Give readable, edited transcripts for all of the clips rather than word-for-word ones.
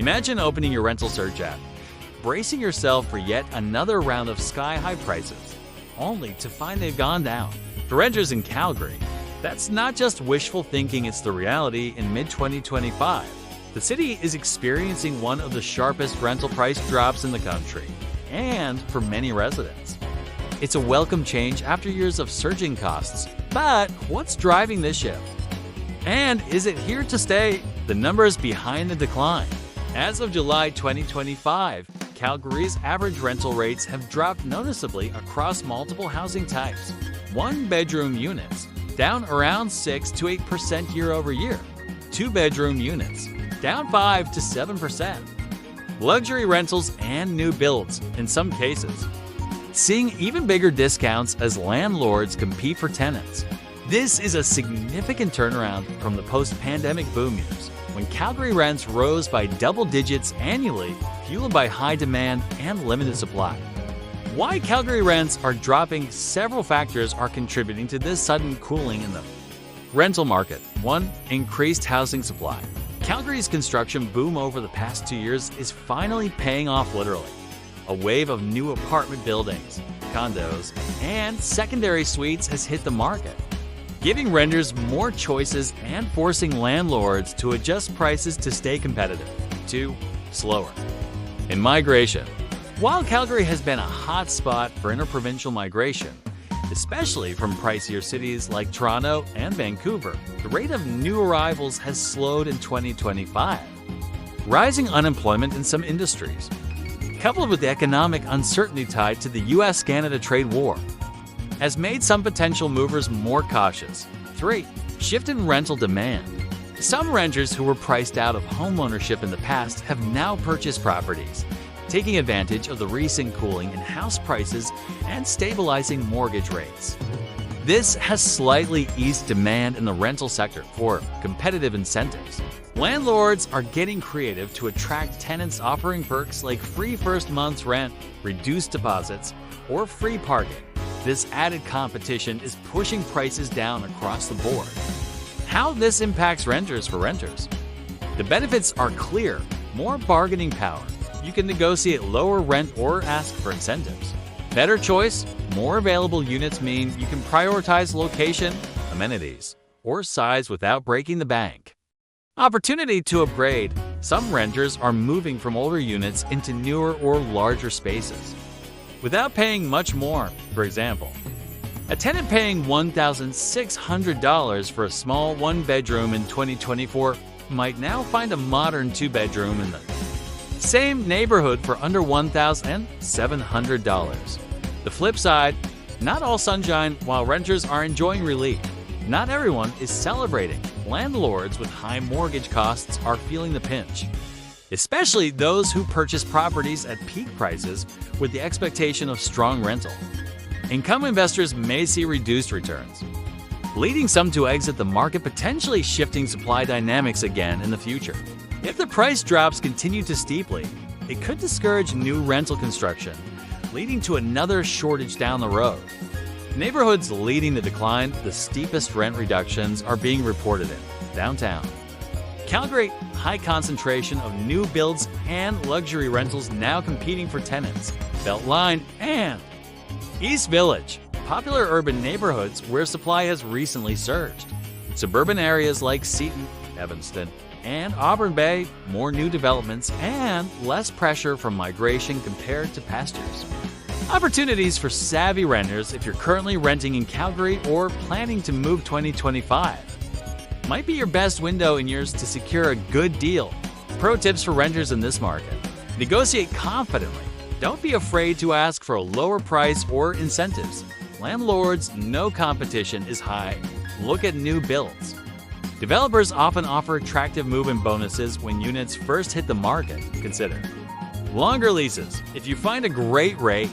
Imagine opening your rental search app, bracing yourself for yet another round of sky-high prices, only to find they've gone down. For renters in Calgary, that's not just wishful thinking, it's the reality. In mid-2025, the city is experiencing one of the sharpest rental price drops in the country, and for many residents, it's a welcome change after years of surging costs. But what's driving this shift? And is it here to stay? The numbers behind the decline. As of July 2025, Calgary's average rental rates have dropped noticeably across multiple housing types. One-bedroom units down around 6 to 8% year over year. Two-bedroom units down 5 to 7%. Luxury rentals and new builds, in some cases, seeing even bigger discounts as landlords compete for tenants. This is a significant turnaround from the post-pandemic boom years, when Calgary rents rose by double digits annually, fueled by high demand and limited supply. Why Calgary rents are dropping? Several factors are contributing to this sudden cooling in the rental market. 1. Increased housing supply. Calgary's construction boom over the past 2 years is finally paying off literally. A wave of new apartment buildings, condos, and secondary suites has hit the market, giving renters more choices and forcing landlords to adjust prices to stay competitive. 2. Slower. In migration. While Calgary has been a hot spot for interprovincial migration, especially from pricier cities like Toronto and Vancouver, the rate of new arrivals has slowed in 2025. Rising unemployment in some industries, coupled with the economic uncertainty tied to the US-Canada trade war, has made some potential movers more cautious. 3. Shift in rental demand. Some renters who were priced out of homeownership in the past have now purchased properties, taking advantage of the recent cooling in house prices and stabilizing mortgage rates. This has slightly eased demand in the rental sector for competitive incentives. Landlords are getting creative to attract tenants, offering perks like free first month's rent, reduced deposits, or free parking. This added competition is pushing prices down across the board. How this impacts renters? For renters, the benefits are clear. More bargaining power. You can negotiate lower rent or ask for incentives. Better choice. More available units mean you can prioritize location, amenities, or size without breaking the bank. Opportunity to upgrade. Some renters are moving from older units into newer or larger spaces without paying much more. For example, a tenant paying $1,600 for a small one-bedroom in 2024 might now find a modern two-bedroom in the same neighborhood for under $1,700. The flip side, not all sunshine. While renters are enjoying relief, not everyone is celebrating. Landlords with high mortgage costs are feeling the pinch, especially those who purchase properties at peak prices with the expectation of strong rental. Income investors may see reduced returns, leading some to exit the market, potentially shifting supply dynamics again in the future. If the price drops continue to steeply, it could discourage new rental construction, leading to another shortage down the road. Neighborhoods leading the decline, the steepest rent reductions are being reported in downtown Calgary. High concentration of new builds and luxury rentals now competing for tenants. Beltline and East Village, popular urban neighborhoods where supply has recently surged. Suburban areas like Seton, Evanston, and Auburn Bay, more new developments and less pressure from migration compared to past years. Opportunities for savvy renters. If you're currently renting in Calgary or planning to move 2025, might be your best window in years to secure a good deal. Pro tips for renters in this market: negotiate confidently. Don't be afraid to ask for a lower price or incentives. Landlords know competition is high. Look at new builds. Developers often offer attractive move-in bonuses when units first hit the market. Consider longer leases. If you find a great rate,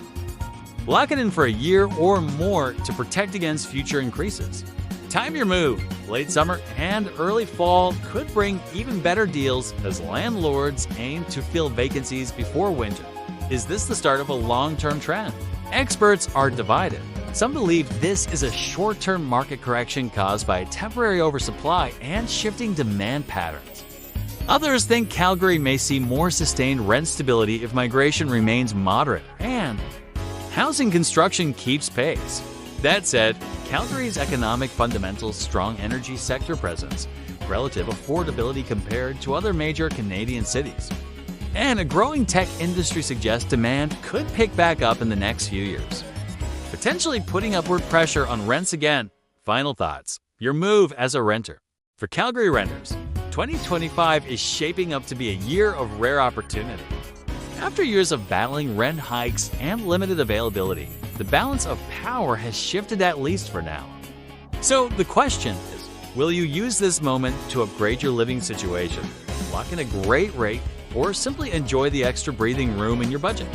lock it in for a year or more to protect against future increases. Time your move. Late summer and early fall could bring even better deals as landlords aim to fill vacancies before winter. Is this the start of a long-term trend? Experts are divided. Some believe this is a short-term market correction caused by temporary oversupply and shifting demand patterns, Others think Calgary may see more sustained rent stability if migration remains moderate and housing construction keeps pace. That said, Calgary's economic fundamentals, strong energy sector presence, relative affordability compared to other major Canadian cities, and a growing tech industry suggest demand could pick back up in the next few years, potentially putting upward pressure on rents again. Final thoughts. Your move as a renter. For Calgary renters, 2025 is shaping up to be a year of rare opportunity. After years of battling rent hikes and limited availability, the balance of power has shifted, at least for now. So the question is, will you use this moment to upgrade your living situation, lock in a great rate, or simply enjoy the extra breathing room in your budget?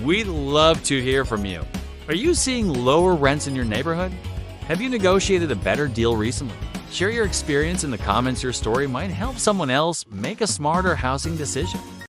We'd love to hear from you. Are you seeing lower rents in your neighborhood? Have you negotiated a better deal recently? Share your experience in the comments. Your story might help someone else make a smarter housing decision.